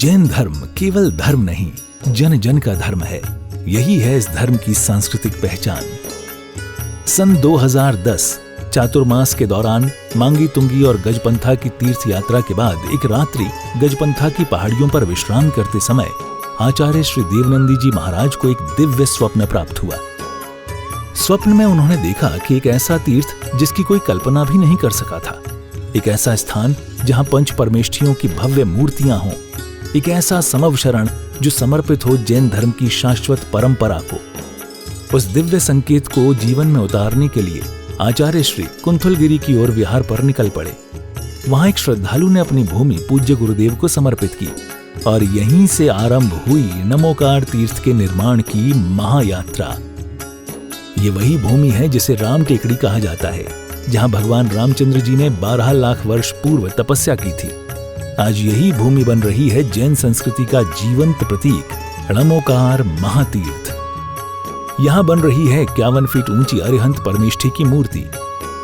जैन धर्म केवल धर्म नहीं, जन जन का धर्म है। यही है इस धर्म की सांस्कृतिक पहचान। सन 2010 चातुर्मास के दौरान मांगी तुंगी और गजपंथा की तीर्थ यात्रा के बाद एक रात्रि गजपंथा की पहाड़ियों पर विश्राम करते समय आचार्य श्री देवनंदी जी महाराज को एक दिव्य स्वप्न प्राप्त हुआ। स्वप्न में उन्होंने देखा कि एक ऐसा तीर्थ जिसकी कोई कल्पना भी नहीं कर सका था, एक ऐसा स्थान जहां पंच परमेष्ठियों की भव्य मूर्तियां हों, एक ऐसा समव शरण जो समर्पित हो जैन धर्म की शाश्वत परंपरा को। उस दिव्य संकेत को जीवन में उतारने के लिए आचार्य श्री कुंथलगिरी की ओर विहार पर निकल पड़े। वहां एक श्रद्धालु ने अपनी भूमि पूज्य गुरुदेव को समर्पित की और यहीं से आरंभ हुई नमोकार तीर्थ के निर्माण की महायात्रा। ये वही भूमि है जिसे राम टेकड़ी कहा जाता है, जहां भगवान रामचंद्र जी ने 12 लाख वर्ष पूर्व तपस्या की थी। आज यही भूमि बन रही है जैन संस्कृति का जीवंत प्रतीक नमोकार महातीर्थ। यहां बन रही है 51 फीट ऊंची अरिहंत परमेष्ठी की मूर्ति,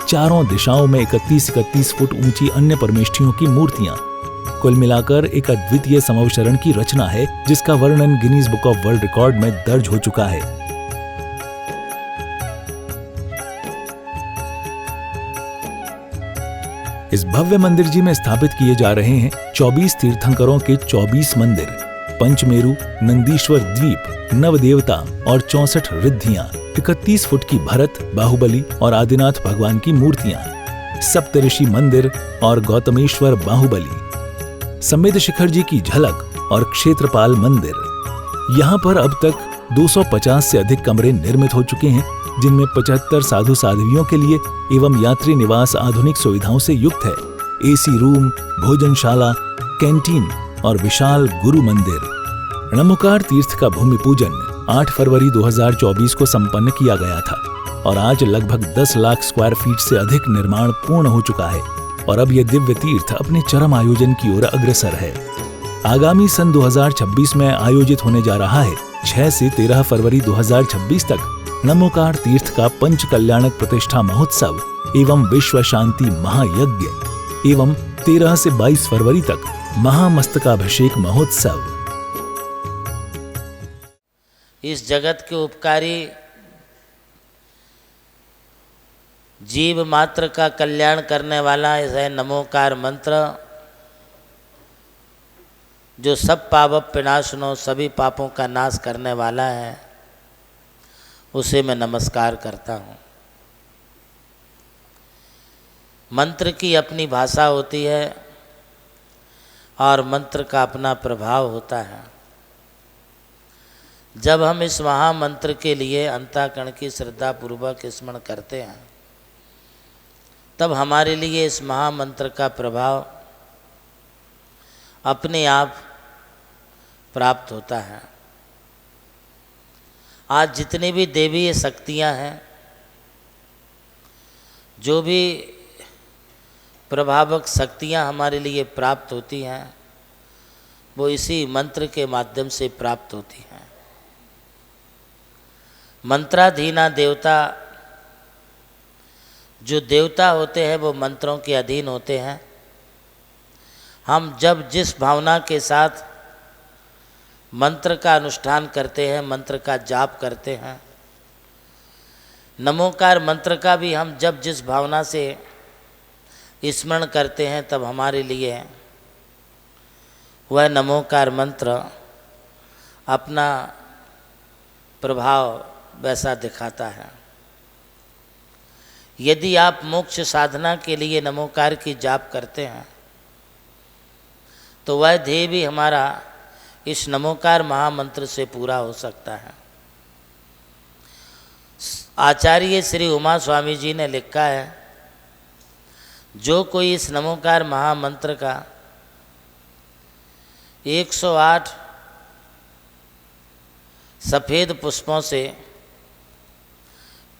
चारों दिशाओं में 31-31 फुट ऊंची अन्य परमेष्ठियों की मूर्तियां। कुल मिलाकर एक अद्वितीय समवशरण की रचना है जिसका वर्णन Guinness book of world record में दर्ज हो चुका है। इस भव्य मंदिर जी में स्थापित किए जा रहे हैं 24 तीर्थंकरों के 24 मंदिर, पंचमेरु, नंदीश्वर द्वीप, नवदेवता और 64 रिद्धियां, 31 फुट की भरत, बाहुबली और आदिनाथ भगवान की मूर्तियां, सप्तऋषि मंदिर और गौतमेश्वर बाहुबली, संबित शिखर जी की झलक और क्षेत्रपाल मंदिर। यहाँ पर अब तक 250 से अधिक कमरे निर्मित हो चुके हैं, जिनमें 75 साधु साध्वियों के लिए एवं यात्री निवास आधुनिक सुविधाओं से युक्त है। एसी रूम, भोजनशाला, कैंटीन और विशाल गुरु मंदिर। नमोकार तीर्थ का भूमि पूजन 8 फरवरी 2024 को संपन्न किया गया था और आज लगभग 10 लाख स्क्वायर फीट से अधिक निर्माण पूर्ण हो चुका है और अब यह दिव्य तीर्थ अपने चरम आयोजन की ओर अग्रसर है। आगामी सन 2026 में आयोजित होने जा रहा है 6 से 13 फरवरी 2026 तक नमोकार तीर्थ का पंच कल्याणक प्रतिष्ठा महोत्सव एवं विश्व शांति महायज्ञ एवं 13 से 22 फरवरी तक महामस्तकाभिषेक महोत्सव। इस जगत के उपकारी जीव मात्र का कल्याण करने वाला है नमोकार मंत्र, जो सब पाप विनाशनो सभी पापों का नाश करने वाला है। उसे मैं नमस्कार करता हूँ। मंत्र की अपनी भाषा होती है और मंत्र का अपना प्रभाव होता है। जब हम इस महामंत्र के लिए अंतःकरण की श्रद्धा पूर्वक स्मरण करते हैं, तब हमारे लिए इस महामंत्र का प्रभाव अपने आप प्राप्त होता है। आज जितनी भी देवीय शक्तियां हैं, जो भी प्रभावक शक्तियां हमारे लिए प्राप्त होती हैं, वो इसी मंत्र के माध्यम से प्राप्त होती हैं। मंत्राधीना देवता, जो देवता होते हैं वो मंत्रों के अधीन होते हैं। हम जब जिस भावना के साथ मंत्र का अनुष्ठान करते हैं, मंत्र का जाप करते हैं, नमोकार मंत्र का भी हम जब जिस भावना से स्मरण करते हैं, तब हमारे लिए वह नमोकार मंत्र अपना प्रभाव वैसा दिखाता है। यदि आप मोक्ष साधना के लिए नमोकार की जाप करते हैं, तो वह ध्येय भी हमारा इस नमोकार महामंत्र से पूरा हो सकता है। आचार्य श्री उमा स्वामी जी ने लिखा है, जो कोई इस नमोकार महामंत्र का 108 सफ़ेद पुष्पों से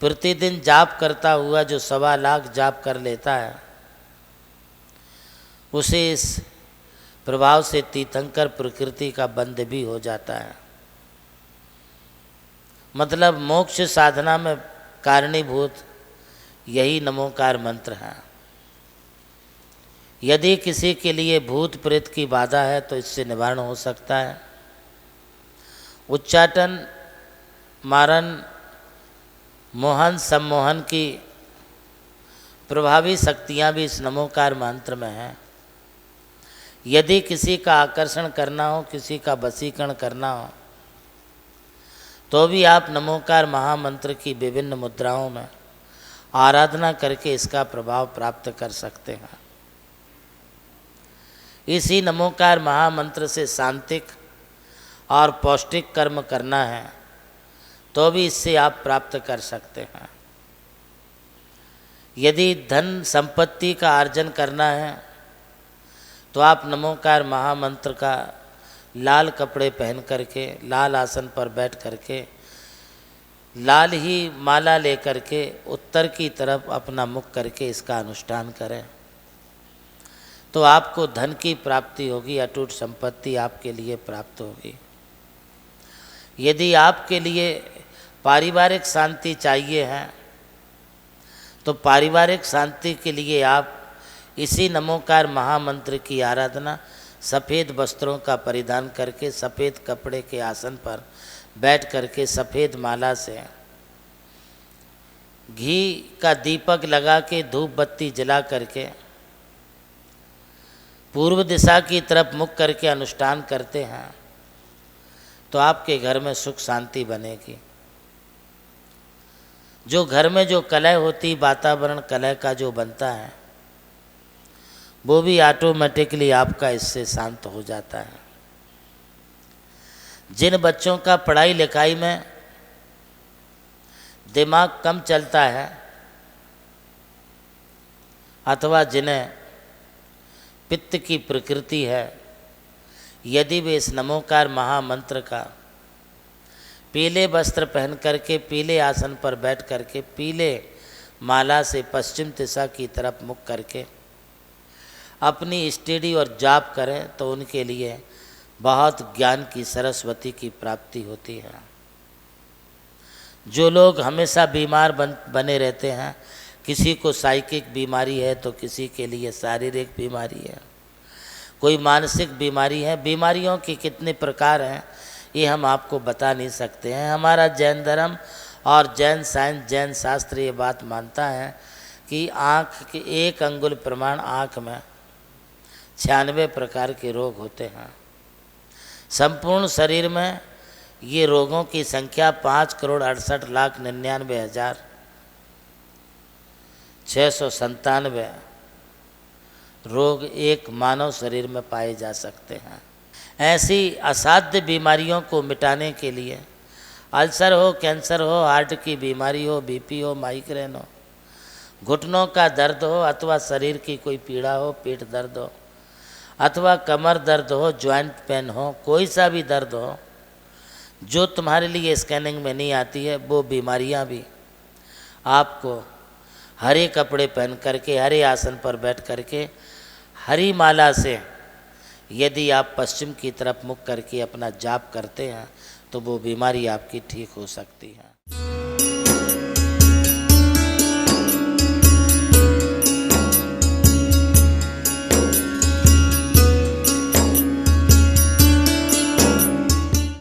प्रतिदिन जाप करता हुआ जो 1.25 लाख जाप कर लेता है, उसे इस प्रभाव से तीर्थंकर प्रकृति का बंध भी हो जाता है। मतलब मोक्ष साधना में कारणीभूत यही नमोकार मंत्र है। यदि किसी के लिए भूत प्रेत की बाधा है तो इससे निवारण हो सकता है। उच्चाटन, मारन, मोहन, सम्मोहन की प्रभावी शक्तियाँ भी इस नमोकार मंत्र में हैं। यदि किसी का आकर्षण करना हो, किसी का वशीकरण करना हो, तो भी आप नमोकार महामंत्र की विभिन्न मुद्राओं में आराधना करके इसका प्रभाव प्राप्त कर सकते हैं। इसी नमोकार महामंत्र से शांतिक और पौष्टिक कर्म करना है तो भी इससे आप प्राप्त कर सकते हैं। यदि धन संपत्ति का अर्जन करना है तो आप नमोकार महामंत्र का लाल कपड़े पहन करके, लाल आसन पर बैठ करके, लाल ही माला लेकर के उत्तर की तरफ अपना मुख करके इसका अनुष्ठान करें तो आपको धन की प्राप्ति होगी, अटूट संपत्ति आपके लिए प्राप्त होगी। यदि आपके लिए पारिवारिक शांति चाहिए है तो पारिवारिक शांति के लिए आप इसी नमोकार महामंत्र की आराधना सफ़ेद वस्त्रों का परिधान करके, सफ़ेद कपड़े के आसन पर बैठ करके, सफ़ेद माला से घी का दीपक लगा के, धूप बत्ती जला करके, पूर्व दिशा की तरफ मुख करके अनुष्ठान करते हैं तो आपके घर में सुख शांति बनेगी। जो घर में जो कलह होती, वातावरण कलह का जो बनता है, वो भी ऑटोमेटिकली आपका इससे शांत हो जाता है। जिन बच्चों का पढ़ाई लिखाई में दिमाग कम चलता है अथवा जिन्हें पित्त की प्रकृति है, यदि वे इस नमोकार महामंत्र का पीले वस्त्र पहन करके, पीले आसन पर बैठ करके, पीले माला से पश्चिम दिशा की तरफ मुख करके अपनी स्टडी और जाप करें तो उनके लिए बहुत ज्ञान की सरस्वती की प्राप्ति होती है। जो लोग हमेशा बीमार बने रहते हैं, किसी को साइकिक बीमारी है तो किसी के लिए शारीरिक बीमारी है, कोई मानसिक बीमारी है, बीमारियों के कितने प्रकार हैं ये हम आपको बता नहीं सकते हैं। हमारा जैन धर्म और जैन साइंस, जैन शास्त्र ये बात मानता है कि आँख के 1 अंगुल प्रमाण आँख में 96 प्रकार के रोग होते हैं। संपूर्ण शरीर में ये रोगों की संख्या 5,68,99,697 रोग एक मानव शरीर में पाए जा सकते हैं। ऐसी असाध्य बीमारियों को मिटाने के लिए, अल्सर हो, कैंसर हो, हार्ट की बीमारी हो, बीपी हो, माइग्रेन हो, घुटनों का दर्द हो अथवा शरीर की कोई पीड़ा हो, पेट दर्द हो अथवा कमर दर्द हो, जॉइंट पेन हो, कोई सा भी दर्द हो जो तुम्हारे लिए स्कैनिंग में नहीं आती है, वो बीमारियां भी आपको हरे कपड़े पहन करके, हरे आसन पर बैठ करके, हरी माला से यदि आप पश्चिम की तरफ मुख करके अपना जाप करते हैं तो वो बीमारी आपकी ठीक हो सकती है।